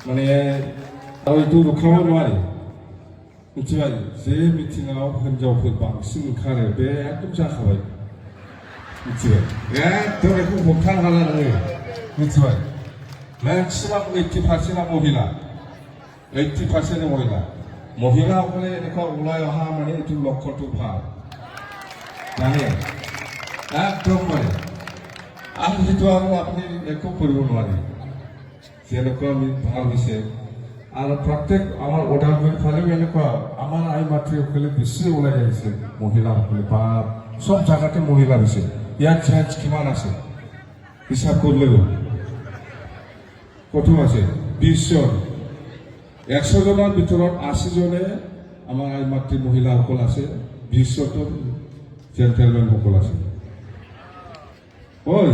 माने आरो इखौ रुखावनो नङा मिथिबाय जे मिथिङाव हिनजावफोर बांसिन ओंखारो बे एकदम जाखाबाय मिथिबाय एकदम बेखौ होबथानो हाला नोङो मिथिबाय मैक्सिमाम 80% महिला 80% महिला মহিলাসকলে এনেকুৱা ওলাই অহা মানে এইটো লক্ষ্যটো ভাল জানে একদম মানে আৰু সেইটো আৰু আপুনি একো কৰিব নোৱাৰে যেনেকুৱা আমি ভাল হৈছে আৰু প্ৰত্যেক আমাৰ ওদালগুৰি ফালেও এনেকুৱা আমাৰ আই মাতৃসকলে বেছি ওলাই আহিছে মহিলাসকলে বা সব জাগাতে মহিলা হৈছে ইয়াত জেন্টছ কিমান আছে হিচাপ কৰিলেও কত আছে 20 জন 100 জনেৰ ভিতৰত 80 জনে আমাৰ আই মাতৃ মহিলাসকল আছে 20 জন জেন্টেলমেন সকল আছে ওই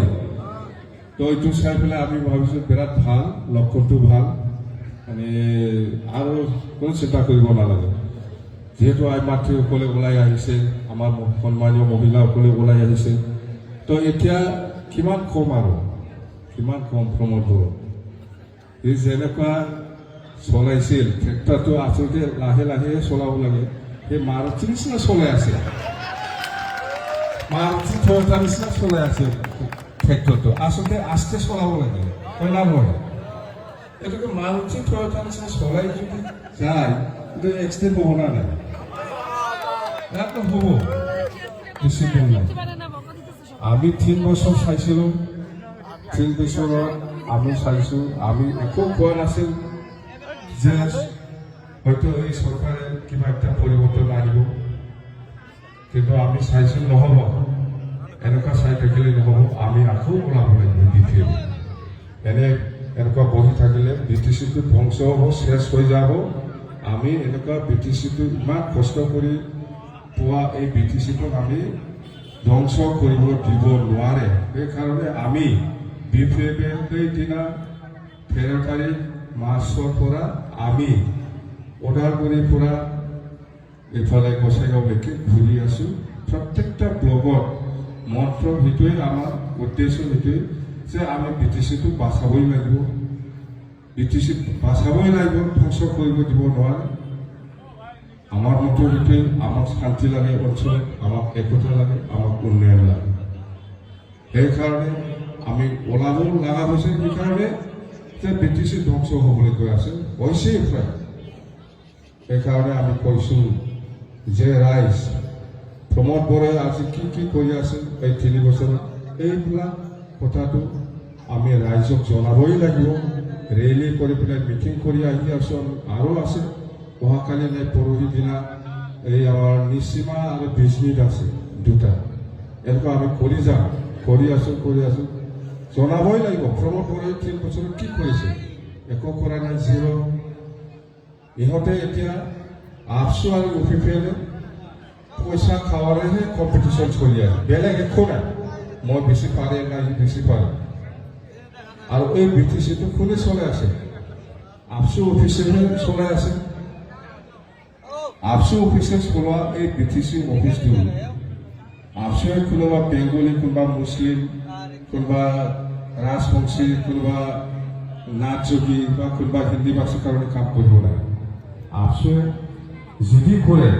তো এইটো চাই পেলাই আমি ভাবিছো বিৰাট ভাল লক্ষণটো ভাল মানে আৰু কোনো চিন্তা কৰিব নালাগে যেহেতু আই মাতৃসকলে ওলাই আহিছে আমাৰ সন্মানীয় মহিলাসকলে ওলাই আহিছে তো এতিয়া কিমান কম আৰু কিমান কম প্ৰমোদ এই যেনেকুৱা চলাইছিল ট্ৰেক্টৰটো আচলতে লাহে লাহে চলাব লাগে সেই মাৰুতি নিচিনা চলাই আছে মাৰুতি টয়োটা নিচিনা চলাই আছে ট্ৰেক্টৰটো আচলতে আস্তে চলাব লাগে হয় না নহয় এটাকে মাৰুতি টয়োটা নিচিনা চলাই যদি যায় কিন্তু এক্সিডেণ্ট হ'ব না নাই একদম হ'ব বেছি দিন নাই আমি 3 বছৰ চাইছিলোঁ 3 বছৰত আমি চাইছোঁ আমি একো কোৱা নাছিল যে হয়তো এই সৰকাৰে কিবা একটা পৰিবৰ্তন আনিব কিন্তু আমি চাইছো নহব এনেকুৱা চাই থাকিলে নহব আমি আকৌ ওলাব লাগিব দ্বিতীয় এনেকুৱা বহি থাকিলে বিটিচিটো ধ্বংস হ'ব শেষ হৈ যাব আমি এনেকুৱা বিটিচিটো ইমান কষ্ট কৰি পোৱা এই বিটিচিটোক আমি ধ্বংস কৰিব দিব নোৱাৰে সেইকাৰণে আমি বিপিএফৰ দিনা 13 তাৰিখ মাৰ্চৰ পৰা আমি ওদালগুৰিৰ পৰা এইফালে গোসাইগাঁওলৈকে ঘূৰি আছো প্ৰত্যেকটা ব্লগত মন্ত্ৰ সেইটোৱে আমাৰ উদ্দেশ্য সেইটোৱে যে আমি বিটিচিটো বাচাবই লাগিব বিটিচি বাচাবই লাগিব ধ্বংস কৰিব দিব নোৱাৰে আমাৰ মতো সেইটোৱে আমাক শান্তি লাগে অঞ্চলত আমাক একতা লাগে আমাক উন্নয়ন লাগে সেইকাৰণে আমি ওলাব লগা হৈছে সেইকাৰণে যে বিটিচি ধ্বংস হ'বলৈ গৈ আছে হৈছেই প্ৰায় সেইকাৰণে আমি কৈছোঁ যে ৰাইজ প্ৰমোদ বৰাই আজি কি কৰি আছে এই 3 বছৰত এইবিলাক কথাটো আমি ৰাইজক জনাবই লাগিব ৰেলী কৰি পেলাই মিটিং কৰি আহি আছো আৰু আছে অহাকালি নাই পৰহি দিনা এই আমাৰ নিচিমা আৰু বিজনীত আছে দুটা এনেকুৱা আমি কৰি আছো জনাবই লাগিব প্ৰমোদ বৰাই 3 বছৰত কি কৰিছে একো কৰা নাই জিৰ' ইহঁতে এতিয়া আপসু আৰু ইউপিপিএলে পইচা খাৱাৰেহে কম্পিটিশ্যন চলি আছে বেলেগ একো নাই মই বেছি পাৰে নাই বেছি পাৰে আৰু এই বিটিচিটো কোনে চলাই আছে আপসু অফিচেহে চলাই আছে আপসু অফিচে চলোৱা এই বিটিচি অফিচটো আপসুৱে কোনোবা বেংগলী কোনোবা মুছলিম কোনোবা ৰাজবংশী কোনোবা নাথ যোগী বা কোনোবা হিন্দী ভাষাৰ কাৰণে কাম কৰিব লাগে আপসুৱে যদি কৰে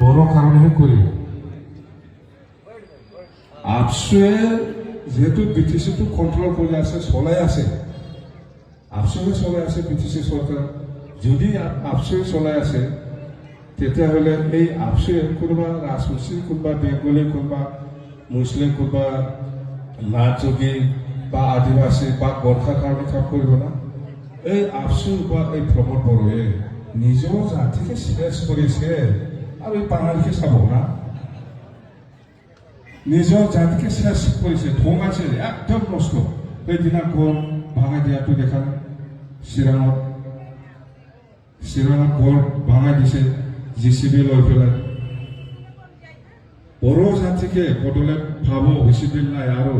বড়ো কাৰণেহে কৰিব আপসুৱে যেহেতু বিটিচিটো কণ্ট্ৰল কৰি আছে চলাই আছে আপসুৱে চলাই আছে বিটিচি চৰকাৰ যদি আপসুৱে চলাই আছে তেতিয়াহ'লে এই আপসুৱে কোনোবা ৰাজবংশী কোনোবা বেংগলী কোনোবা মুছলিম কোনোবা নাথ যোগী বা আদিবাসী বা গোৰ্খাৰ কাৰণে কাম কৰিব না এই আপসু বা এই প্ৰমোদ বড়োৱে নিজৰ জাতিকে শেষ কৰিছে আৰু এই বাঙালীকে চাব না নিজৰ জাতিকে শেষ কৰিছে ঠঙাইছে একদম নষ্ট সেইদিনা গড় ভাঙাই দিয়াটো দেখা নাই চিৰাঙত গড় ভাঙাই দিছে JCB লৈ পেলাই বড়ো জাতিকে বদলে ভাব হৈছিল নাই আৰু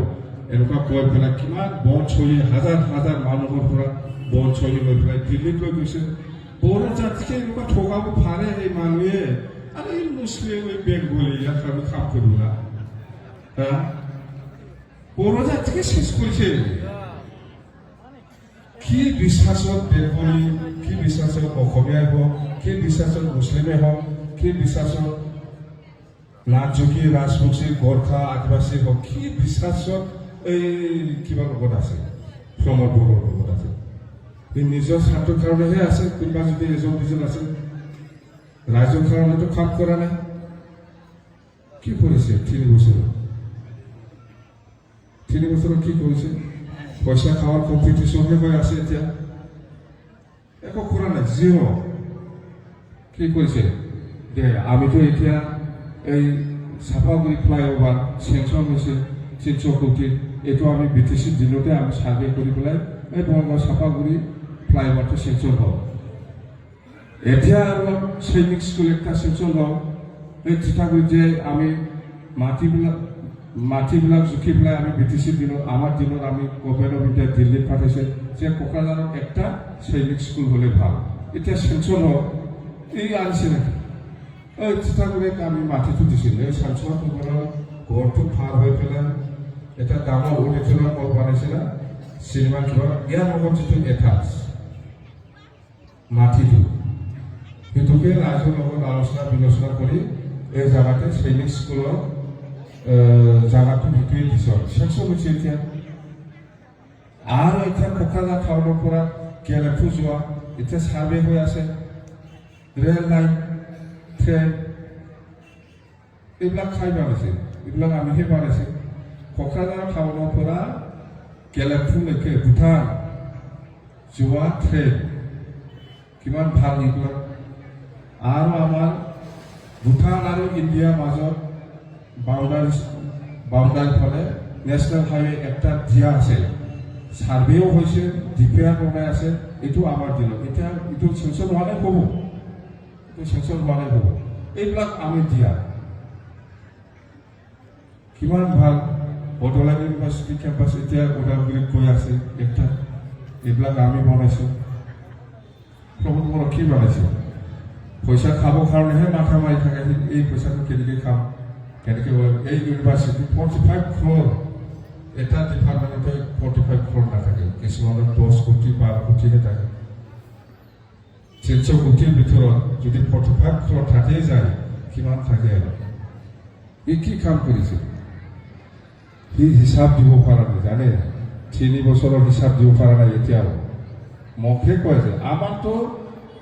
এনেকুৱা কৈ পেলাই কিমান বন চলি হাজাৰ মানুহৰ পৰা বন চলি লৈ পেলাই দিল্লীত লৈ গৈছে বড়ো জাতিকে এনেকুৱা ঠগাব পাৰে এই মানুহে আৰু এই মুছলিম এই বেংগলী ইয়াত আমি কাম কৰিব না বড়ো জাতিকে শেষ কৰিছে কি বিশ্বাসত বেংগলী, কি বিশ্বাসত অসমীয়াই হওক, কি বিশ্বাসত মুছলিমেই হওক, কি বিশ্বাসত নাথযোগী, ৰাজবংশী, গোৰ্খা, আদিবাসী হওক, কি বিশ্বাসত এই কিবা লগত আছে, প্ৰমোদ বড়োৰ লগত আছে। নিজৰ স্বাৰ্থৰ কাৰণেহে আছে। কোনোবা যদি এজন দুজন আছে, ৰাইজৰ কাৰণেতো কাম কৰা নাই। কি কৰিছে 3 বছৰত? 3 বছৰত কি কৰিছে? পইচা খাওয়াৰ কম্পিটিশনে হৈ আছে। এতিয়া একো কৰা নাই, জিৰ'। কি কৰিছে? দে আমিতো এতিয়া এই চাপাগুৰি ফ্লাইঅভাৰ চেংচন হৈছে 300 কোটি। এইটো আমি BTC দিনতে আমি সাৰ্ভে কৰি পেলাই এই বঙাইগাঁও চাপাগুৰি ফ্লাইঅভাৰটো চেংচন হ'ল। এতিয়া আৰু সৈনিক স্কুল একটা চেংচন হ'ল। এই তিতাগুৰিত যে আমি মাটিবিলাক জুখি পেলাই আমি BTC দিনত, আমাৰ দিনত আমি গভৰ্ণমেণ্ট অফ ইণ্ডিয়া দিল্লীত পাঠিছে যে কোকৰাঝাৰত একটা সৈনিক স্কুল হ'লে ভাল। এতিয়া চেংচন হ'ল, এই আনিছে নাকি? এই তিতাগুৰিত আমি মাটিটো দিছিলোঁ। এই চেংচন ঘৰটো পাৰ হৈ পেলাই এটা ডাঙৰ অডিটৰিয়াম হল বনাইছিলে চিনেমা কিবা। ইয়াৰ লগত যিটো এটাচ মাটিটো, সেইটোকে ৰাইজৰ লগত আলোচনা বিলোচনা কৰি এই জাগাতে সৈনিক স্কুলৰ জাগাটো সেইটোৱে দিছোঁ। চেংচন হৈছে এতিয়া। আৰু এতিয়া কোকৰাঝাৰ টাউনৰ পৰা কেলেফু যোৱা এতিয়া সাৰ্ভে হৈ আছে। ৰেল লাইন, ট্ৰেইন, এইবিলাক খাই বানাইছে, এইবিলাক আমিহে বানাইছে। কোকৰাঝাৰ টাউনৰ পৰা কেলেফুলৈকে ভূটান যোৱা ট্ৰেইন কিমান ভাল এইবিলাক। আৰু আমাৰ ভূটান আৰু ইণ্ডিয়াৰ মাজত বাউণ্ডাৰী ফালে নেশ্যনেল হাইৱে একটা দিয়া আছে, সাৰ্ভেও হৈছে, ডিপিআৰ বনাই আছে। এইটো আমাৰ দিনত এতিয়া এইটো চেংচন হোৱা নাই হ'ব, এইটো চেংচন হোৱা নাই হ'ব। এইবিলাক আমি দিয়া কিমান ভাল। বড়োলেণ্ড ইউনিভাৰ্চিটি কেম্পাছ এতিয়া ওদালগুৰিত গৈ আছে একটা, এইবিলাক আমি বনাইছোঁ। প্ৰমোদ বড়ো কি বনাইছোঁ? পইচা খাবৰ কাৰণেহে মাথা মাৰি থাকে। এই পইচাটো কেনেকৈ খাম, কেনেকৈ বনাম? এই ইউনিভাৰ্চিটি 45 crore, এটা ডিপাৰ্টমেণ্টতে 45 crore নাথাকে, কিছুমানৰ 10 কোটি 12 কোটিহে থাকে। 300 কোটিৰ ভিতৰত যদি 45 crore থাকেই যায়, কিমান থাকে আৰু? ই কি কাম কৰিছে? সি হিচাপ দিব পৰা নাই, জানে? 3 বছৰৰ হিচাপ দিব পৰা নাই এতিয়াও। মুখে কয় যে আমাৰতো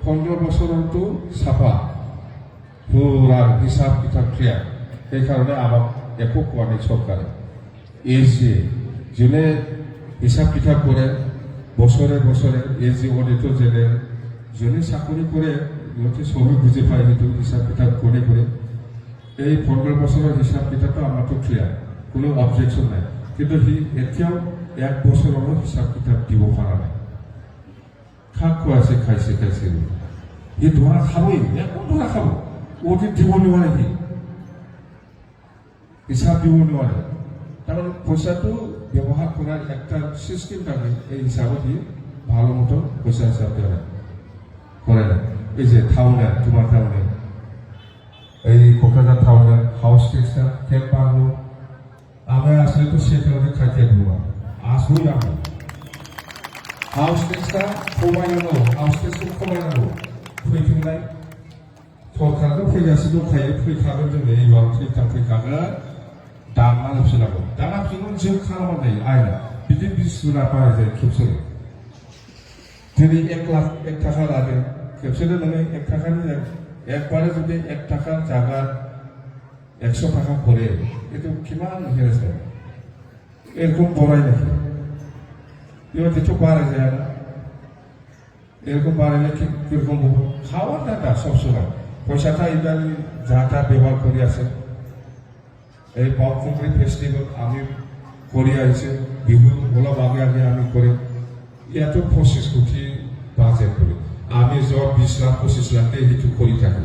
15 বছৰতো চাফা, পুৰা হিচাপ কিতাপ ক্লিয়াৰ। সেইকাৰণে আমাক একো কোৱা নাই চৰকাৰে। AG যোনে হিচাপ কিতাপ কৰে বছৰে বছৰে, AG অডিটৰ জেনেৰেল যোনে চাকৰি কৰে, সিহঁতে চবে বুজি পায় সেইটো হিচাপ কিতাপ কৰে। এই 15 বছৰৰ হিচাপ কিতাপটো আমাৰতো ক্লিয়াৰ, কোনো অবজেকশ্যন নাই। কিন্তু সি এতিয়াও 1 বছৰৰ হিচাপ কিতাপ দিব পৰা নাই। খাক খুৱাইছে, খাইছে। সি ধৰা খাবই, একো ধৰা খাব। অডিট দিব নোৱাৰে, সি হিচাপ দিব নোৱাৰে। তাৰমানে পইচাটো ব্যৱহাৰ কৰাৰ একটা চিষ্টেম থাকে। এই হিচাপত সি ভাল মতো পইচা হিচাপ কৰে নাই। এই যে টাউনে, তোমাৰ টাউনে এই কোকৰাঝাৰ টাউনে হাউচ টেক্সটা কেক পালো আমি আসলেতো সেখানে খাইতে দিব আসবই। আমি হাউস টেক্সটা কমাयनांगौ, হাউস টেক্সखौ खमायनांगौ। फैफिननाय सरखाराथ' फैगासिनो दंखायो, फैखागोन जोङो एबार फैखागोन। दाना होफिननांगौ, दाना होफिननांगौ। जों खालामनाय आयना बिदि 20 जुना बाराय जायो खेबसेनो। दिनै 1 लाख 1 टाका लादों, खेबसेनो नोङो 1 टाकानि একবারে যদি 1 টাকার জায়গা 100 টাকা করে, এতো কিমান হেরেছে? এরকম বড়াই নাকি? এবার কিছু বাড়ে যায় না, এরকম বাড়াইলে কিরকম হবো? খাওয়ার টাকা সবসময় পয়সাটা ইদানি যাটা ব্যবহার করে আছে। এই বাউফুংরি ফেস্টিভ্যাল আমি করে আইছে, বিহু অলপ আগে আগে আমি করে, এত 25 কোটি বাজেট করি। আমি যত 20 লাখ 25 লাখ সেইটো কৰি থাকি।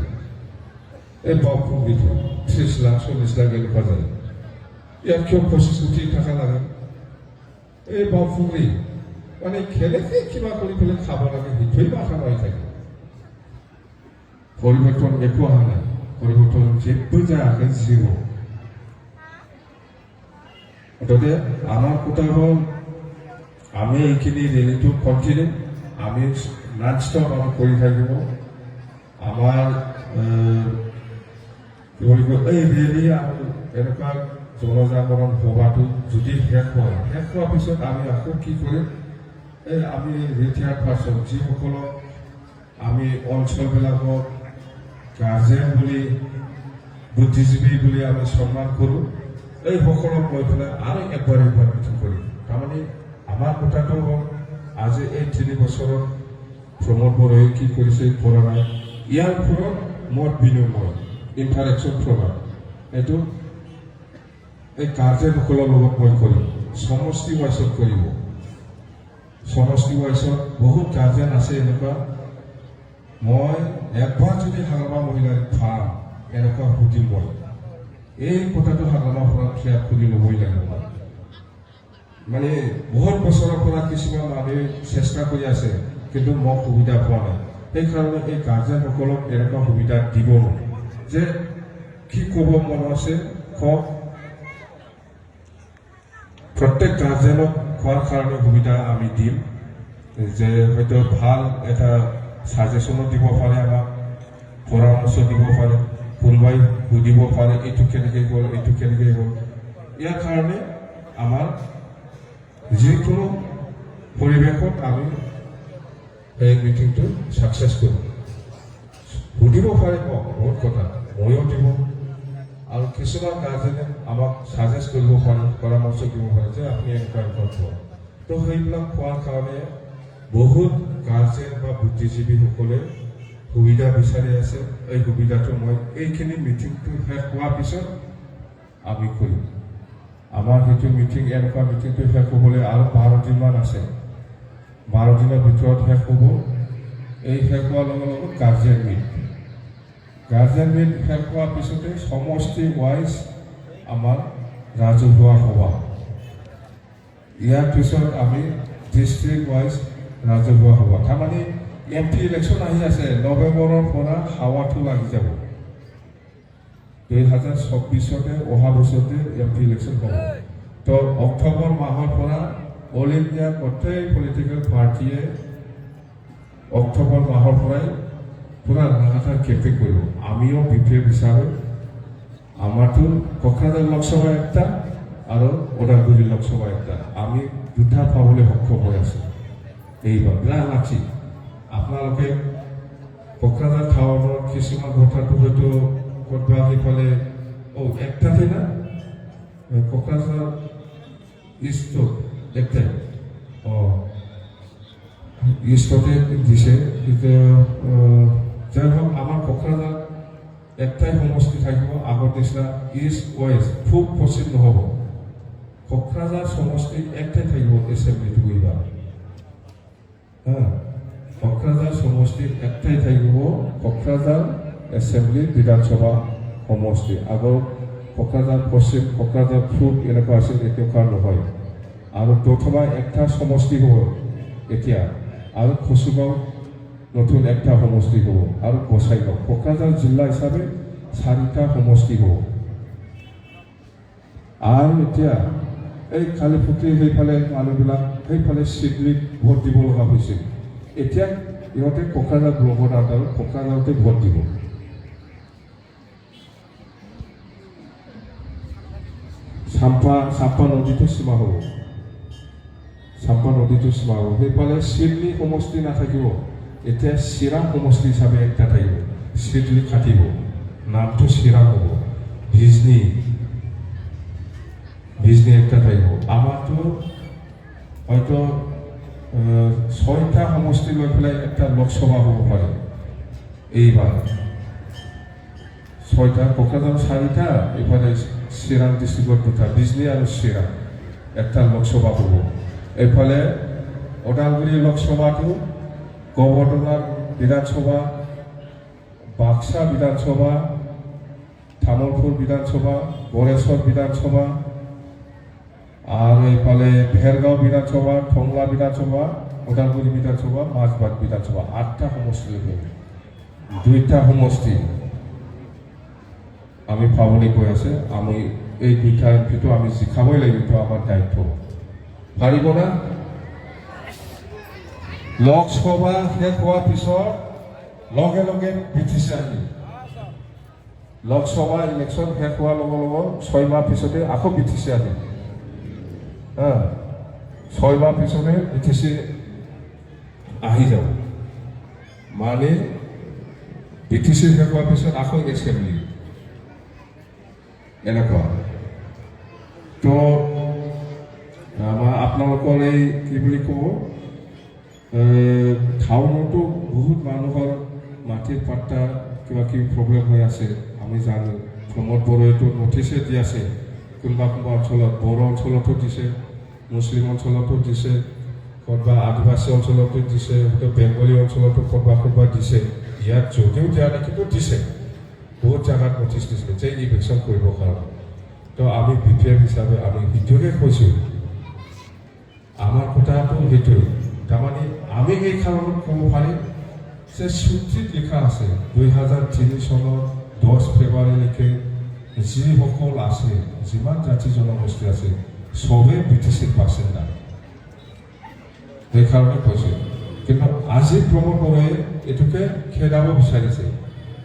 এই বাউফুংৰিটো 30 লাখ 40 লাখ এনেকুৱা যায়। ইয়াত কিয় 25 কোটি টাকা লাগে? এই বাউফুংৰি মানে খেলেকে কিবা কৰি পেলাই খাব লাগে, সেইটোৱেই মাথা মাৰি থাকে। পৰিৱৰ্তন একো অহা নাই, পৰিৱৰ্তন যেবো যায়াখै, জিৰ'। গতিকে আমাৰ কথা হ'ল আমি এইখিনি ৰেলীটো কণ্টিনিউ আমি নন ষ্টপ আমি কৰি থাকিব আমাৰ কি কৰিব এই ৰেলী আৰু এনেকুৱা জনজাগৰণ সভাটো যদি শেষ হোৱাৰ পিছত আমি আকৌ কি কৰিম এই আমি ৰিটায়াৰ্ড পাৰ্চন যিসকলক আমি অঞ্চলবিলাকক গাৰ্জেন বুলি বুদ্ধিজীৱী বুলি আমি সন্মান কৰোঁ এই সকলক লৈ পেলাই আৰু একবাৰ মিটিং কৰিম তাৰমানে আমাৰ কথাটো হ'ল আজি এই 3 বছৰত প্ৰমোদ বড়োৱে কি কৰিছে কৰা নাই ইয়াৰ ওপৰত মত বিনিময় ইণ্টাৰেকশ্যন প্ৰগ্ৰাম এইটো এই গাৰ্জেনসকলৰ লগত মই কৰিম সমষ্টি ৱাইজত কৰিব সমষ্টি ৱাইজত বহুত গাৰ্জেন আছে এনেকুৱা মই একবাৰ যদি হাগ্ৰামা মহিলাৰ ফাৰ্ম এনেকুৱা সুধিম মই এই কথাটো হাগ্ৰামা পৰা থিয়াত খুলি ল'বই লাগিব মানে বহুত বছৰৰ পৰা কিছুমান মানুহে চেষ্টা কৰি আছে কিন্তু মোক সুবিধা পোৱা নাই সেইকাৰণে এই গাৰ্জেনসকলক এনেকুৱা সুবিধা দিব যে কি ক'ব মন আছে কওক প্ৰত্যেক গাৰ্জেনক খোৱাৰ কাৰণে সুবিধা আমি দিম যে হয়তো ভাল এটা সাজেশ্যনো দিব পাৰে আমাক পৰামৰ্শ দিব পাৰে কোনোবাই সুধিব পাৰে এইটো কেনেকৈ হ'ল এইটো কেনেকৈ হ'ল ইয়াৰ কাৰণে আমাৰ যিকোনো পৰিৱেশত আমি এই মিটিংটো ছাকচেছ কৰিম সুধিব পাৰে বহুত কথা ময়ো দিব আৰু কিছুমান গাৰ্জেনে আমাক ছাজেষ্ট কৰিব পাৰে পৰামৰ্শ দিব পাৰে যে আপুনি এনেকুৱা খোৱা তো সেইবিলাক খোৱাৰ কাৰণে বহুত গাৰ্জেন বা বুদ্ধিজীৱীসকলে সুবিধা বিচাৰি আছে এই সুবিধাটো মই এইখিনি মিটিংটো শেষ হোৱাৰ পিছত আমি কৰিম আমাৰ সেইটো মিটিং এনেকুৱা মিটিংটো শেষ হ'বলৈ আৰু 12 দিনমান আছে 12 দিনৰ ভিতৰত শেষ হ'ব এই শেষ হোৱাৰ লগে লগে গাৰ্জেন মিট শেষ হোৱাৰ পিছতে সমষ্টি ৱাইজ আমাৰ ৰাজহুৱা সভা ইয়াৰ পিছত আমি ডিষ্ট্ৰিক্ট ৱাইজ ৰাজহুৱা সভা তাৰমানে MP ইলেকশ্যন আহি আছে নৱেম্বৰৰ পৰা হাৱাটো লাগি যাব 2024 অহা বছৰতে MP ইলেকশ্যন হ'ব তো অক্টোবৰ মাহৰ পৰা অল ইণ্ডিয়া গোটেই পলিটিকেল পাৰ্টিয়ে অক্টোবৰ মাহৰ পৰাই পুৰা লাগাতাৰ কেম্পেইন কৰিব আমিও বিপে বিচাৰোঁ আমাৰতো কোকৰাঝাৰ লোকসভা একটা আৰু ওদালগুৰি লোকসভা একটা আমি দুটা পাবলৈ সক্ষম হৈ আছোঁ এইবাৰ বিৰাট লাগছি আপোনালোকে কোকৰাঝাৰ টাউনৰ কিছুমান কথাটো হয়তো ক'ৰবাত সেইফালে একটাতে না কোকৰাঝাৰ ইষ্টত একটাই ইষ্টতে দিছে যাই হোক আমাৰ কোকৰাঝাৰ একটাই সমষ্টি থাকিব আগৰ নিচিনা ইষ্ট ৱেষ্ট পূব পশ্চিম নহ'ব কোকৰাঝাৰ সমষ্টি একটাই থাকিব এছেম্বলিটো এইবাৰ কোকৰাঝাৰ সমষ্টি একটাই থাকিব কোকৰাঝাৰ এছেম্বলি বিধানসভা সমষ্টি আগৰ কোকৰাঝাৰ পশ্চিম কোকৰাঝাৰ পূব এনেকুৱা আছিল এতিয়া নহয় আৰু প্ৰথমে একটা সমষ্টি হ'ব এতিয়া আৰু খচুগাঁও নতুন একটা সমষ্টি হ'ব আৰু গোসাইগাঁও কোকৰাঝাৰ জিলা হিচাপে 4টা সমষ্টি হ'ব আৰু এতিয়া এই কালিপুতি সেইফালে মানুহবিলাক সেইফালে চিডলিত ভোট দিব লগা হৈছিল এতিয়া ইহঁতে কোকৰাঝাৰ ব্লকত আৰু কোকৰাঝাৰতে ভোট দিব চাম্পা নদীটো সীমা হ'ব সেইফালে চিডলি সমষ্টি নাথাকিব এতিয়া চিৰাং সমষ্টি হিচাপে একটা থাকিব চিডলি কাটিব নামটো চিৰাং হ'ব ভিজনি একটা থাকিব আমাৰতো হয়তো 6টা সমষ্টি লৈ পেলাই একটা লোকসভা হ'ব পাৰে এইবাৰ 6টা কোকৰাঝাৰ 4টা এইফালে চিৰাং ডিষ্ট্ৰিক্টত 2টা বিজনী আৰু চিৰাং একটা লোকসভা হ'ব এইফালে ওদালগুৰি লোকসভাটো গভৰ্ণৰ বিধানসভা বাক্সা বিধানসভা তামোলপুৰ বিধানসভা গড়েশ্বৰ বিধানসভা আৰু এইফালে ভেৰগাঁও বিধানসভা টংলা বিধানসভা ওদালগুৰি বিধানসভা মাজবাট বিধানসভা 8টা সমষ্টি লৈ 2টা সমষ্টি আমি পাবলৈ গৈ আছে আমি এই 2টা এমপিটো আমি জিকাবই লাগিব আমাৰ দায়িত্ব পাৰিব না লোকসভা শেষ হোৱাৰ পিছত লগে লগে BTC আহিল। লোকসভা ইলেকশ্যন শেষ হোৱাৰ লগে লগে 6 মাহ পিছতে আকৌ BTC আহিল। 6 মাহ পিছতে BTC আহি যাব। মানে BTC শেষ হোৱাৰ পিছত আকৌ এছেম্বলি এনেকুৱা। তো আমাৰ আপোনালোকৰ এই কি বুলি ক'ব, টাউনতো বহুত মানুহৰ মাটিৰ পাট্টা কিবা কিবি প্ৰব্লেম হৈ আছে। আমি জানো প্ৰমোদ বড়োৱেতো নটিছে দি আছে। কোনোবা কোনোবা অঞ্চলত, বড়ো অঞ্চলতো দিছে, মুছলিম অঞ্চলতো দিছে, ক'ৰবা আদিবাসী অঞ্চলতো দিছে, হয়তো বেংগলী অঞ্চলতো ক'ৰবা দিছে। ইয়াত যদিও দিয়া নাই কিন্তু দিছে, বহুত জেগাত নটিচ দিছিলে যে ইলেকশ্যন কৰিবৰ কাৰণে। তো আমি BPF হিচাপে আমি সেইটোকে কৈছোঁ, আমাৰ কথাটো সেইটোৱে। তাৰমানে আমি এই কাৰণত ক'ব পাৰিম যে চুক্তিত লিখা আছে 2003 চনৰ 10 ফেব্ৰুৱাৰীলৈকে যিসকল আছে, যিমান জাতি জনগোষ্ঠী আছে, চবেই BTCৰ বাসিন্দা। সেইকাৰণে কৈছে। কিন্তু আজি প্ৰমোদ বড়োৱে এইটোকে খেদাব বিচাৰিছে।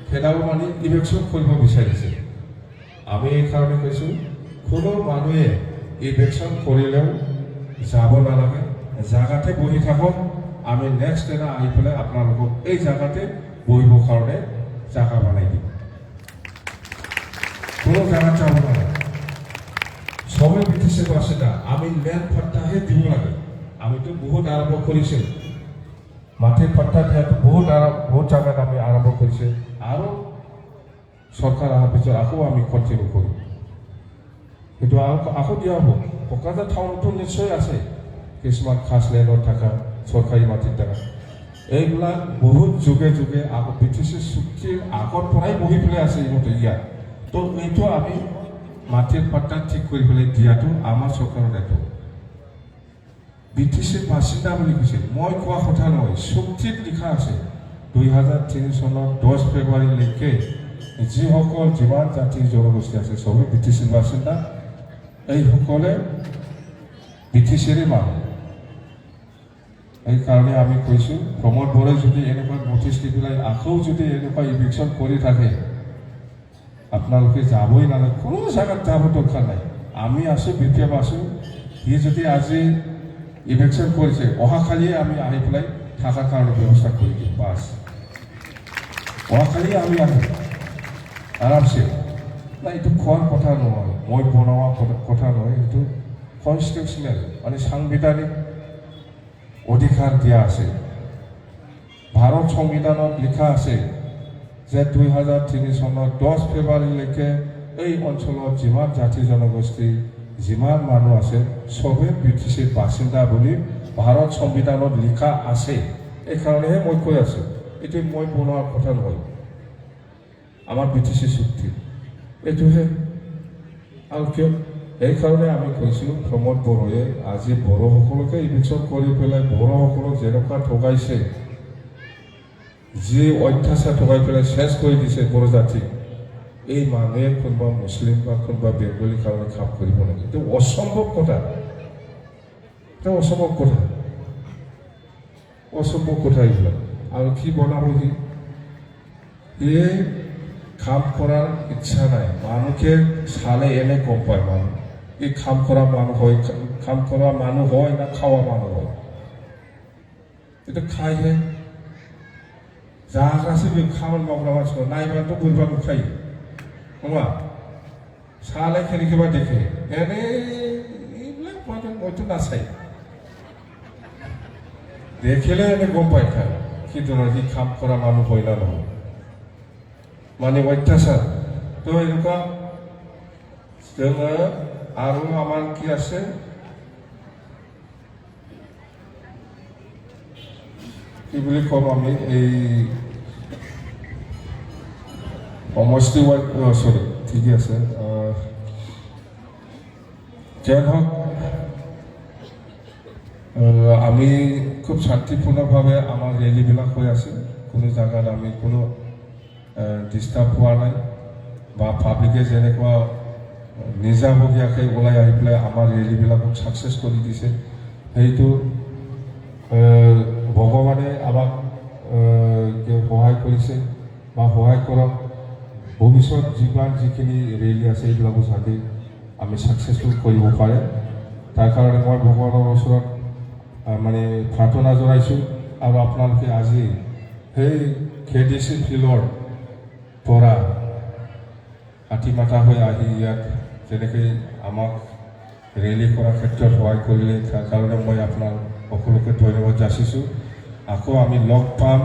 খেদাব মানে ইলেকশ্যন কৰিব বিচাৰিছে। আমি এই কাৰণে কৈছোঁ, কোনো মানুহে ইলেকশ্যন কৰিলেও যাব নালাগে, জাগাতে বহি থাকক। আমি নেক্সট দিনা আহি পেলাই আপোনালোকক এই জাগাতে বহিবৰ কাৰণে জাগা বনাই দিম। কোনো জাগাত যাব নালাগে, চবেই BTCৰ বাসিন্দা। আমি লেণ্ড পাট্টাহে দিব লাগে। আমিতো বহুত আৰম্ভ কৰিছোঁ, মাটিৰ পাট্টা দিয়াটো বহুত জাগাত আমি আৰম্ভ কৰিছোঁ। আৰু চৰকাৰ অহাৰ পিছত আকৌ আমি কণ্টিনিউ কৰিম। কিন্তু আকৌ দিয়া হ'ব। কোকৰাঝাৰ টাউনতো নিশ্চয় আছে কিছুমান খাছ লেণ্ডত থকা চৰকাৰী মাটিত থকা। এইবিলাক বহুত যুগে যুগে আকৌ BTC চুক্তিৰ আগৰ পৰাই বহি পেলাই আছে ইহঁতে ইয়াত। তো এইটো আমি মাটিৰ পাট্টা ঠিক কৰি পেলাই দিয়াটো আমাৰ চৰকাৰৰ দায়িত্ব। BTCৰ বাসিন্দা বুলি কৈছে, মই কোৱা কথা নহয়, চুক্তিত লিখা আছে 2003 চনৰ 10 ফেব্ৰুৱাৰীলৈকে যিসকল যিমান জাতিৰ জনগোষ্ঠী আছে চবেই BTCৰ বাসিন্দা। এইসকলে BTCৰে মানুহ। এইকাৰণে আমি কৈছোঁ, প্ৰমোদ বড়োৱে যদি এনেকুৱা নটিচ দি পেলাই আকৌ যদি এনেকুৱা ইলেকশ্যন কৰি থাকে, আপোনালোকে যাবই নালাগে, কোনো জাগাত যাব দৰকাৰ নাই। আমি আছোঁ, BPF আছোঁ। সি যদি আজি ইলেকশ্যন কৰিছে, অহাকালিয়ে আমি আহি পেলাই থকাৰ কাৰণে ব্যৱস্থা কৰি দিম। বাছ অহাকালিয়ে আমি আহিম আৰামছে। না এইটো খোৱাৰ কথা নহয়, মই বনোৱা কথা নহয়, এইটো কনষ্টিটিউচনেল মানে সাংবিধানিক অধিকাৰ দিয়া আছে। ভাৰত সংবিধানত লিখা আছে যে 2003 চনৰ 10 ফেব্ৰুৱাৰীলৈকে এই অঞ্চলত যিমান জাতি জনগোষ্ঠী, যিমান মানুহ আছে চবেই BTCৰ বাসিন্দা বুলি ভাৰত সংবিধানত লিখা আছে। এইকাৰণেহে মই কৈ আছোঁ, এইটো মই বনোৱাৰ কথা নহয়, আমাৰ BTC চুক্তি এইটোহে। আৰু কিয় সেইকাৰণে আমি কৈছোঁ, প্ৰমোদ বড়োৱে আজি বড়োসকলকে ইলেকশ্যন কৰি পেলাই বড়োসকলক যেনেকুৱা ঠগাইছে, যি অত্যাচাৰ ঠগাই পেলাই শেষ কৰি দিছে বড়ো জাতিক, এই মানুহে কোনোবা মুছলিম বা কোনোবা বেংগলীৰ কাৰণে কাম কৰিব লাগে। এইটো অসম্ভৱ কথা, এইটো অসম্ভৱ কথা, অসম্ভৱ কথা এইবিলাক। আৰু কি বনাব সি? এই কাম কৰাৰ ইচ্ছা নাই। মানুহকে চালে এনে গম পায় মানুহ এই কাম কৰা মানুহ হয়, কাম কৰা মানুহ হয় না খাওয়া মানুহ হয়। এটা খাইহে जाग्रासो खामानि मावग्रा मानसिफोर नायबाथ' बोरैबा नुखायो नङा सालाय खेलिखोबा देखे एने এইবিলাক হয়তো নাচাই দেখিলে এনে গম পাই থাকে কিন্তু সি কাম কৰা মানুহ হয় না নহয় মানে অত্যাচাৰ তো এনেকুৱা जोङो আৰু আমাৰ কি আছে কি বুলি ক'ম আমি এই সমষ্টি সৰি ঠিকে আছে যেন হওক আমি খুব শান্তিপূৰ্ণভাৱে আমাৰ ৰেলীবিলাক হৈ আছে কোনো জাগাত আমি কোনো ডিষ্টাৰ্ব হোৱা নাই বা পাব্লিকে যেনেকুৱা নিজাববীয়াকৈ ওলাই আহি পেলাই আমাৰ ৰেলীবিলাকক ছাকচেছ কৰি দিছে সেইটো ভগৱানে আমাক সহায় কৰিছে বা সহায় কৰক ভৱিষ্যত যিখিনি ৰেলী আছে এইবিলাকো যাতে আমি ছাকচেছফুল কৰিব পাৰে তাৰ কাৰণে মই ভগৱানৰ ওচৰত মানে প্ৰাৰ্থনা জনাইছোঁ আৰু আপোনালোকে আজি সেই KDC ফিল্ডৰ পৰা হাতীমাতা হৈ আহি ইয়াত যেনেকৈ আমাক ৰেলী কৰাৰ ক্ষেত্ৰত সহায় কৰিলে তাৰ কাৰণে মই আপোনাক সকলোকে ধন্যবাদ যাচিছোঁ আকৌ আমি লগ পাম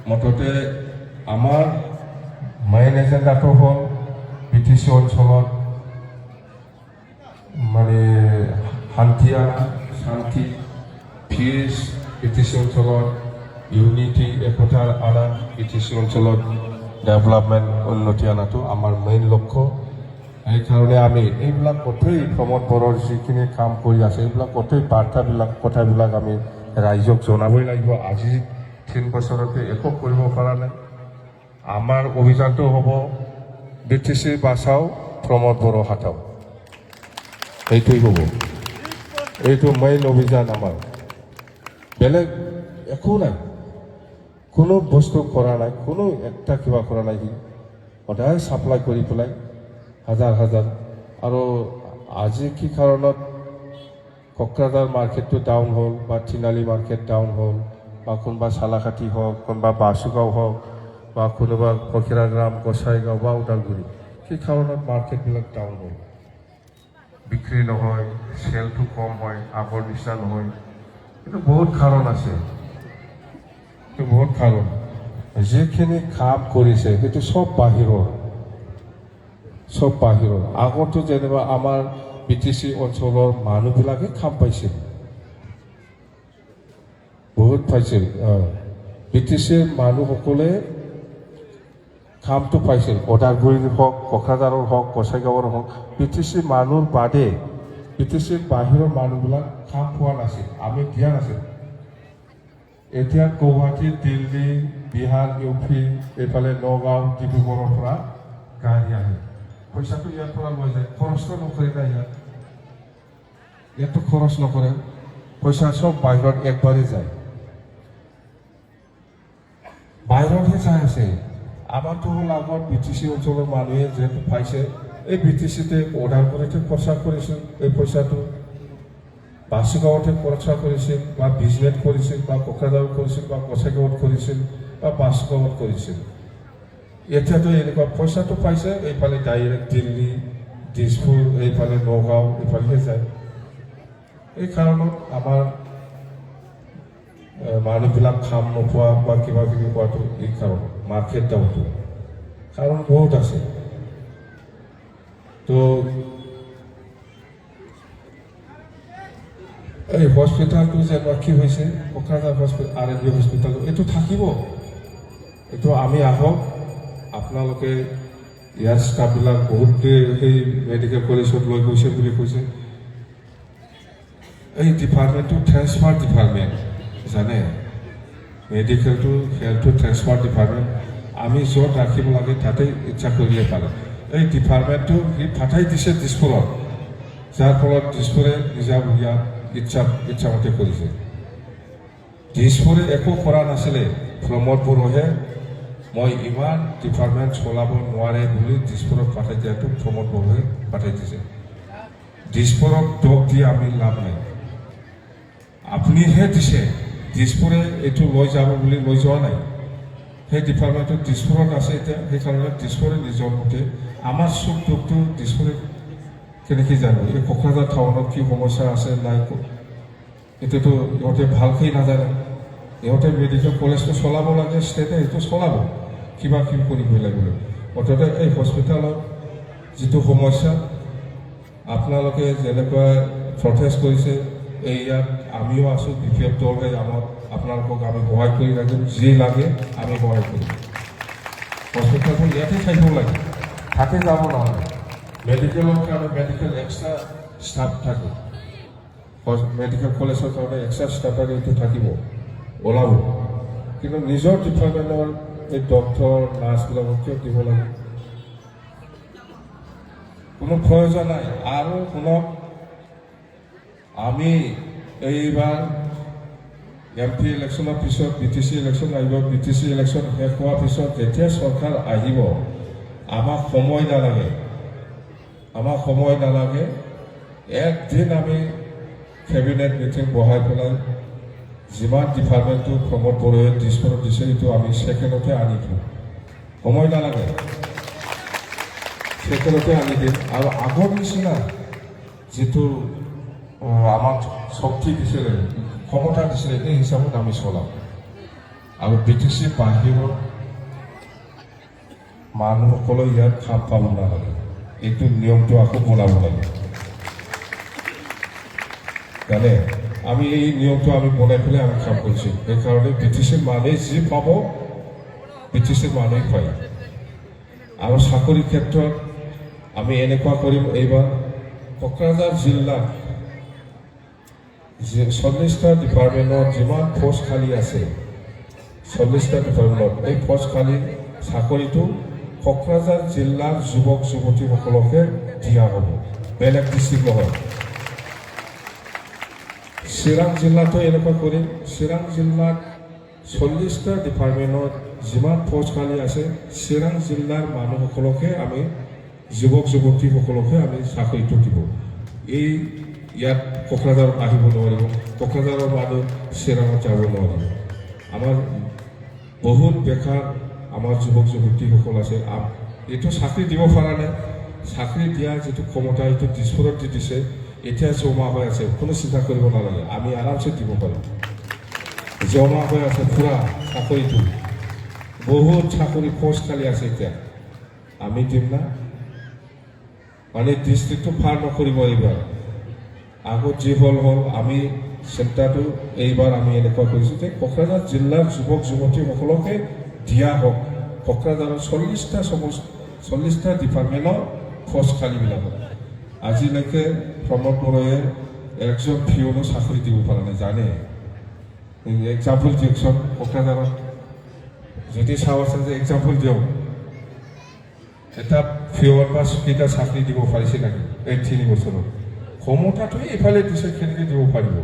মুঠতে আমাৰ মেইন এজেণ্ডাটো হ'ল BTC অঞ্চলত মানে শান্তি পিচ BTC অঞ্চলত ইউনিটি একতা আনা BTC অঞ্চলত ডেভেলপমেণ্ট উন্নতি অনাটো আমাৰ মেইন লক্ষ্য সেইকাৰণে আমি এইবিলাক গোটেই প্ৰমোদ বড়োৰ যিখিনি কাম কৰি আছে এইবিলাক গোটেই বাৰ্তাবিলাক কথাবিলাক আমি ৰাইজক জনাবই লাগিব আজি 3 বছৰতে একো কৰিব পৰা নাই আমাৰ অভিযানটো হ'ব BTC বাঁচাও প্ৰমোদ বড়ো হাটাও এইটোই হ'ব এইটো মেইন অভিযান আমাৰ বেলেগ একো নাই কোনো বস্তু কৰা নাই কোনো একটা কিবা কৰা নাই সদায় সাপ্লাই কৰি পেলাই হাজাৰ আৰু আজি কি কাৰণত কোকৰাঝাৰ মাৰ্কেটটো ডাউন হ'ল বা তিনালি মাৰ্কেট ডাউন হ'ল বা কোনোবা চালাকাটি হওক কোনোবা বাসুগাঁও হওক বা কোনোবা ফকিৰাগ্ৰাম গোসাইগাঁও বা ওদালগুৰি কি কাৰণত মাৰ্কেটবিলাক ডাউন হ'ল বিক্ৰী নহয় চেলটো কম হয় আগৰ নিচিনা নহয় কিন্তু বহুত কাৰণ আছে বহুত কাৰণ যিখিনি কাম কৰিছে সেইটো সব বাহিৰৰ আগতো যেনিবা আমাৰ BTC অঞ্চলৰ মানুহবিলাকে কাম পাইছিল বহুত পাইছিল BTCৰ মানুহসকলে কামটো পাইছিল ওদালগুৰিৰ হওক কোকৰাঝাৰৰ হওক গোসাইগাঁৱৰ হওক BTC মানুহৰ বাদে BTCৰ বাহিৰৰ মানুহবিলাক কাম পোৱা নাছিল আমি দিয়া নাছিল এতিয়া গুৱাহাটী দিল্লী বিহাৰ UP এইফালে নগাঁও ডিব্ৰুগড়ৰ পৰা গাড়ী আহে পইচাটো ইয়াৰ পৰা লৈ যায় খৰচটো নকৰে না ইয়াততো খৰচ নকৰে পইচা সব বাহিৰত একবাৰেই যায় বাহিৰতহে যাই আছে আমাৰতো হ'ল আগত BTC অঞ্চলৰ মানুহে যেহেতু পাইছে এই BTCতে ওদালগুৰিতে খৰচা কৰিছিল এই পইচাটো বাসুগাঁৱতে খৰচা কৰিছিল বা বিজনেছ কৰিছিল বা কোকৰাঝাৰত কৰিছিল বা গোসাইগাঁৱত কৰিছিল বা বাসুগাঁৱত কৰিছিল এতিয়াতো এনেকুৱা পইচাটো পাইছে এইফালে ডাইৰেক্ট দিল্লী দিছপুৰ এইফালে নগাঁও এইফালে যায় এই কাৰণত আমাৰ মানুহবিলাক কাম নোপোৱা বা কিবা কিবি পোৱাটো এই কাৰণ মাৰ্কেট ডাউনটো কাৰণ বহুত আছে তো এই হস্পিটালটো যেনিবা কি হৈছে কোকৰাঝাৰ হস্পিটাল RMB হস্পিটাল এইটো থাকিব এইটো আমি আহক আপোনালোকে ইয়াৰ ষ্টাফবিলাক বহুত সেই মেডিকেল কলেজত লৈ গৈছে বুলি কৈছে এই ডিপাৰ্টমেণ্টটো ট্ৰেন্সফাৰ ডিপাৰ্টমেণ্ট জানে মেডিকেলটো হেল্থটো ট্ৰেন্সফাৰ ডিপাৰ্টমেণ্ট আমি য'ত ৰাখিব লাগে তাতে ইচ্ছা কৰিয়ে পালে এই ডিপাৰ্টমেণ্টটো সি ফাটাই দিছে দিছপুৰত যাৰ ফলত দিছপুৰে নিজাববীয়া ইচ্ছামতে কৰিছে দিছপুৰে একো কৰা নাছিলে প্ৰমোদ বড়োহে মই ইমান ডিপাৰ্টমেণ্ট চলাব নোৱাৰে বুলি দিছপুৰত পাঠাই দিয়াটো প্ৰমোদ বড়োহে পাঠাই দিছে দিছপুৰক দোষ দি আমি লাভ নাই আপুনিহে দিছে দিছপুৰে এইটো লৈ যাব বুলি লৈ যোৱা নাই সেই ডিপাৰ্টমেণ্টটো দিছপুৰত আছে এতিয়া সেইকাৰণে দিছপুৰে নিজৰ মতে আমাৰ সুখ দুখটো দিছপুৰে কেনেকৈ জানো এই কোকৰাঝাৰ টাউনত কি সমস্যা আছে নাই এইটোতো ইহঁতে ভালকৈ নাজানে ইহঁতে মেডিকেল কলেজটো চলাব লাগে ষ্টেটে সেইটো চলাব কিবা কৰিবই লাগিব মুঠতে এই হস্পিটেলত যিটো সমস্যা আপোনালোকে যেনেকুৱা প্ৰটেষ্ট কৰিছে এই ইয়াত আমিও আছোঁ BPF দলে আপোনালোকক আমি সহায় কৰি ৰাখিম যি লাগে আমি সহায় কৰিম হস্পিটেলটো ইয়াতে থাকিব লাগে থাকে যাব নালাগে মেডিকেলৰ কাৰণে মেডিকেল এক্সট্ৰা ষ্টাফ থাকে মেডিকেল কলেজৰ কাৰণে এক্সট্ৰা ষ্টাফ এইটো থাকিব ওলাব কিন্তু নিজৰ ডিপাৰ্টমেণ্টৰ এই ডক্টৰ নাৰ্ছবিলাকক কিয় দিব লাগে কোনো প্ৰয়োজন নাই আৰু শুনক আমি এইবাৰ MP ইলেকশ্যনৰ পিছত BTC ইলেকশ্যন আহিব BTC ইলেকশ্যন শেষ হোৱাৰ পিছত যেতিয়া চৰকাৰ আহিব আমাক সময় নালাগে একদিন আমি কেবিনেট মিটিং বহাই পেলাই যিমান ডিপাৰ্টমেণ্টটো প্ৰমোদ বড়োৱে ডিছপ'জত দিছে সেইটো আমি ছেকেণ্ডতে আনি দিম সময় নালাগে ছেকেণ্ডতে আনি দিম আৰু আগৰ নিচিনা যিটো আমাক শক্তি দিছিলে ক্ষমতা দিছিলে এই হিচাপত আমি চলাম আৰু BTC বাহিৰৰ মানুহসকলে ইয়াত কাম পাব নালাগে এইটো নিয়মটো আকৌ বনাব লাগে জানে আমি এই নিয়মটো আমি বনাই পেলাই আমি কাম কৰিছোঁ সেইকাৰণে BTC মানুহে যি পাব BTC মানুহে পায় আৰু চাকৰিৰ ক্ষেত্ৰত আমি এনেকুৱা কৰিম এইবাৰ কোকৰাঝাৰ জিলাত 40টা ডিপাৰ্টমেণ্টত যিমান পোষ্ট খালী আছে 40টা ডিপাৰ্টমেণ্টত এই পোষ্ট খালী চাকৰিটো কোকৰাঝাৰ জিলাৰ যুৱক যুৱতীসকলকে দিয়া হ'ব বেলেগ ডিষ্ট্ৰিক্ট নহয় চিৰাং জিলাতো এনেকুৱা কৰিম চিৰাং জিলাত 40টা ডিপাৰ্টমেণ্টত যিমান পোষ্ট খালী আছে চিৰাং জিলাৰ মানুহসকলকে আমি যুৱক যুৱতীসকলকে আমি চাকৰিটো দিব এই ইয়াত কোকৰাঝাৰত আহিব নোৱাৰিব কোকৰাঝাৰৰ মানুহ চিৰাঙত যাব নোৱাৰিব আমাৰ বহুত বেকাৰ আমাৰ যুৱক যুৱতীসকল আছে এইটো চাকৰি দিব পৰা নাই চাকৰি দিয়া যিটো ক্ষমতা এইটো ডিছপ'জত দি দিছে এতিয়া জমা হৈ আছে কোনো চিন্তা কৰিব নালাগে আমি আৰামছে দিব পাৰিম জমা হৈ আছে পুৰা চাকৰিটো বহুত চাকৰি পোষ্ট খালী আছে এতিয়া আমি দিম না মানে ডিষ্ট্ৰিক্টটো পাৰ নকৰিব এইবাৰ আগত যি হ'ল আমি চিন্তাটো এইবাৰ আমি এনেকুৱা কৰিছোঁ যে কোকৰাঝাৰ জিলাৰ যুৱক যুৱতীসকলকে দিয়া হওক কোকৰাঝাৰৰ 40টা ডিপাৰ্টমেণ্টৰ পোষ্ট খালীবিলাকত আজিলৈকে প্ৰমোদ বড়োৱে একজন পিয়নো চাকৰি দিব পৰা নাই জানে এক্সাম্পল দিয়কচোন কোকৰাঝাৰত যদি চাব আছে যে এক্সাম্পল দিয়ক এটা পিয়ন বা কেইটা চাকৰি দিব পাৰিছে নেকি এই 3 বছৰত ক্ষমতাটো এইফালে দিছে কেনেকৈ দিব পাৰিব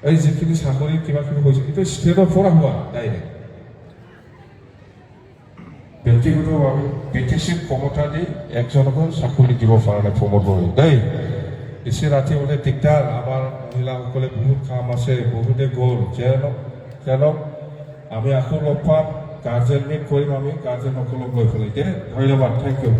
এই যিখিনি চাকৰি কিবা কিবি হৈছে এইটো ষ্টেটৰ পৰা হোৱা ডাইৰেক্ট ব্যক্তিগতভাৱে BTCক ক্ষমতা দি একজনকো চাকৰি দিব পৰা নাই প্ৰমোদ বড়োৱে দেই বেছি ৰাতি হ'লে দিগদাৰ আমাৰ মহিলাসকলে বহুত কাম আছে বহুতে গ'ল যেনক আমি আকৌ লগ পাম গাৰ্জেন মিট কৰিম আমি গাৰ্জেনসকলক লৈ পেলাই ধন্যবাদ থেংক ইউ